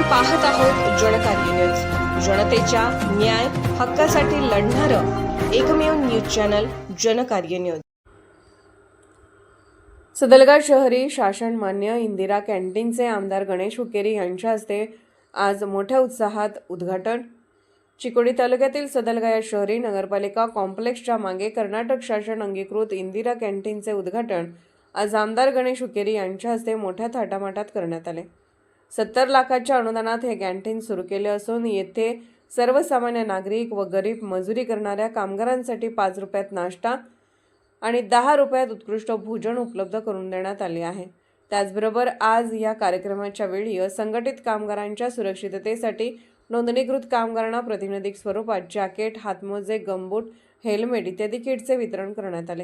पाहत आहोत जनकार्य न्यूज, जनतेच्या न्याय हक्कासाठी लढणारं एकमेव news channel Janakarya news. Sadalga शहरी शासन मान्य इंदिरा कॅन्टीनचे आमदार गणेश हुक्केरी यांच्या हस्ते आज मोठ्या उत्साहात उद्घाटन। चिकोडी तालुक्यातील सदलगा या शहरी नगरपालिका कॉम्प्लेक्सच्या मागे कर्नाटक शासन अंगीकृत इंदिरा कॅन्टीनचे उद्घाटन आज आमदार गणेश हुक्केरी यांच्या हस्ते मोठ्या थाटामाटात करण्यात आले। 70 लाखाच्या अनुदानात हे कॅन्टीन सुरू केले असून येथे सर्वसामान्य नागरिक व गरीब मजुरी करणाऱ्या कामगारांसाठी 5 रुपयात नाश्ता आणि 10 रुपयात उत्कृष्ट भोजन उपलब्ध करून देण्यात आले आहे। त्याचबरोबर आज या कार्यक्रमाच्या वेळी असंघटित कामगारांच्या सुरक्षिततेसाठी नोंदणीकृत कामगारांना प्रातिनिधिक स्वरूपात जॅकेट, हातमोजे, गमबूट, हेल्मेट इत्यादी किटचे वितरण करण्यात आले।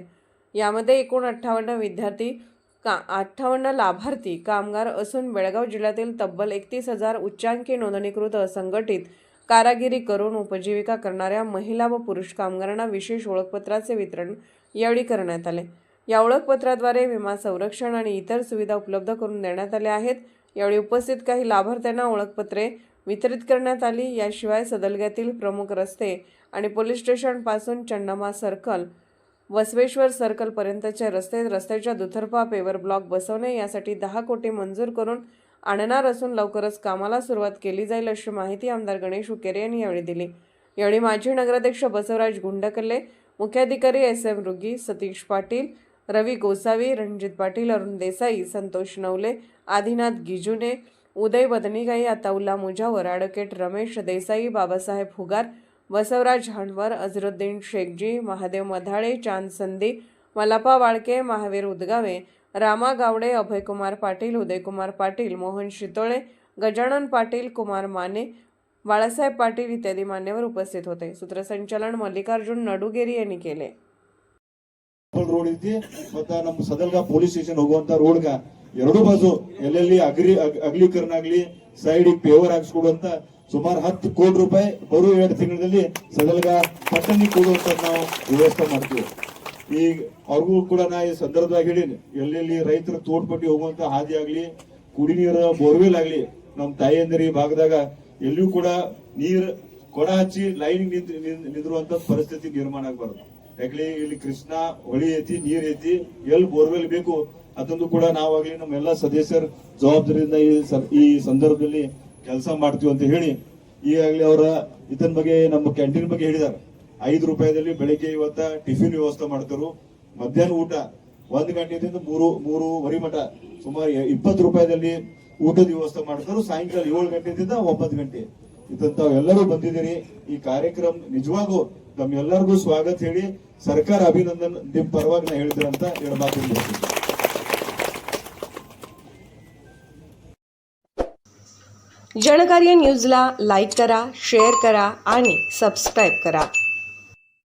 यामध्ये एकूण 58 लाभार्थी कामगार असून बेळगाव जिल्ह्यातील तब्बल 31,000 उच्चांकी नोंदणीकृत असंघटित कारागिरी करून उपजीविका करणाऱ्या महिला व पुरुष कामगारांना विशेष ओळखपत्राचे वितरण यावेळी करण्यात आले। या ओळखपत्राद्वारे विमा संरक्षण आणि इतर सुविधा उपलब्ध करून देण्यात आल्या आहेत। यावेळी उपस्थित काही लाभार्थ्यांना ओळखपत्रे वितरित करण्यात आली। याशिवाय सदलग्यातील प्रमुख रस्ते आणि पोलीस स्टेशन पासून चन्नम्मा सर्कल, बसवेश्वर सर्कल पर्यंतचे रस्त्याच्या दुतर्फा पेवर ब्लॉक बसवणे यासाठी 10 कोटी मंजूर करून आणणार असून लवकरच कामाला सुरुवात केली जाईल अशी माहिती आमदार गणेश हुक्केरी यांनी यावेळी दिली। यावेळी माजी नगराध्यक्ष बसवराज गुंडकल्ले, मुख्याधिकारी SM रुगी, सतीश पाटील, रवी गोसावी, रणजित पाटील, अरुण देसाई, संतोष नवले, आदिनाथ गिजुने, उदय बदनीगाई, अताउल्ला मुजावर, ॲडव्होकेट रमेश देसाई, बाबासाहेब हुगार, बसवराज हणवर, अझरुद्दीन शेखजी, महादेव मधाळे, चांद संदी, मलापा वाळके, महावीर उदगावे, रामा गावडे, अभयकुमार पाटील, उदयकुमार पाटील, मोहन शितोळे, गजानन पाटील, कुमार माने, बाळासाहेब पाटील इत्यादी मान्यवर उपस्थित होते। सूत्रसंचालन मल्लिकार्जुन नडुगेरी यांनी केले। ರೋಡ್ ಐತಿ ಮತ್ತು ನಮ್ಮ ಸದಲ್ಗಾ ಪೊಲೀಸ್ ಸ್ಟೇಷನ್ ಹೋಗುವಂತ ರೋಡ್ ಗ ಎರಡು ಬಾಜು ಎಲ್ಲೆಲ್ಲಿ ಅಗಲೀಕರಣ ಆಗ್ಲಿ ಸೈಡ್ ಪೇವರ್ ಹಾಕ್ಸ್ಕೊಡುವಂತ ಸುಮಾರು 10 ಕೋಟಿ ರೂಪಾಯಿ ಬರೋ 2 ತಿಂಗಳಲ್ಲಿ ಸದಲ್ಗಾ ಪಟ್ಟಣಿ ಕೊಡುವಂತ ನಾವು ವ್ಯವಸ್ಥೆ ಮಾಡ್ತೀವಿ। ಈಗ ಅವ್ರಿಗೂ ಕೂಡ ನಾ ಈ ಸಂದರ್ಭದಾಗ ಹೇಳಿನಿ, ಎಲ್ಲೆಲ್ಲಿ ರೈತರು ತೋಡ್ಪಟ್ಟಿ ಹೋಗುವಂತ ಹಾದಿ ಆಗ್ಲಿ, ಕುಡಿ ನೀರು ಬೋರ್ವೆಲ್ ಆಗ್ಲಿ, ನಮ್ಮ ತಾಯಿಯಂದಿರ ಈ ಭಾಗದಾಗ ಎಲ್ಲಿಯೂ ಕೂಡ ನೀರು ಕೊಡ ಹಚ್ಚಿ ಲೈನ್ ನಿಂದಿರುವಂತ ಪರಿಸ್ಥಿತಿ ನಿರ್ಮಾಣ ಆಗಬಾರದು। ಯಾಕಂದ್ರೆ ಇಲ್ಲಿ ಕೃಷ್ಣ ಹೊಳಿ ಐತಿ, ನೀರ್ ಐತಿ, ಎಲ್ಲಿ ಬೋರ್ವೆಲ್ ಬೇಕು ಅದೊಂದು ಕೂಡ ನಾವಾಗ್ಲಿ ನಮ್ಮೆಲ್ಲ ಸದಸ್ಯರ ಜವಾಬ್ದಾರಿಯಿಂದ ಈ ಸಂದರ್ಭದಲ್ಲಿ ಕೆಲಸ ಮಾಡ್ತೀವಿ ಅಂತ ಹೇಳಿ ಈಗಾಗಲೇ ಅವರ ಇದನ್ ಬಗ್ಗೆ ನಮ್ಮ ಕ್ಯಾಂಟೀನ್ ಬಗ್ಗೆ ಹೇಳಿದಾರೆ। 5 ರೂಪಾಯಿದಲ್ಲಿ ಬೆಳಿಗ್ಗೆ ಇವತ್ತ ಟಿಫಿನ್ ವ್ಯವಸ್ಥೆ ಮಾಡ್ತಾರು, ಮಧ್ಯಾಹ್ನ ಊಟ 1 ಗಂಟೆಯಿಂದ 3:30 ಮಟ ಸುಮಾರು 20 ರೂಪಾಯಿದಲ್ಲಿ ಊಟದ ವ್ಯವಸ್ಥೆ ಮಾಡ್ತಾರು, ಸಾಯಂಕಾಲ 7 ಗಂಟೆಯಿಂದ 9 ಗಂಟೆ ಇದಂತಾವ್ ಎಲ್ಲರೂ ಬಂದಿದ್ದೀರಿ। ಈ ಕಾರ್ಯಕ್ರಮ ನಿಜವಾಗೂ ತಮ್ಮೆಲ್ಲರಿಗೂ ಸ್ವಾಗತ ಹೇಳಿ ಸರ್ಕಾರ ಅಭಿನಂದನ್ ನಿಮ್ಮ ಪರವಾಗಿ ನಾ ಹೇಳ್ತೀರಂತ ಎರಡು ಮಾತು। जनकार्य न्यूजला लाईक करा, शेअर करा आणि सबस्क्राईब करा।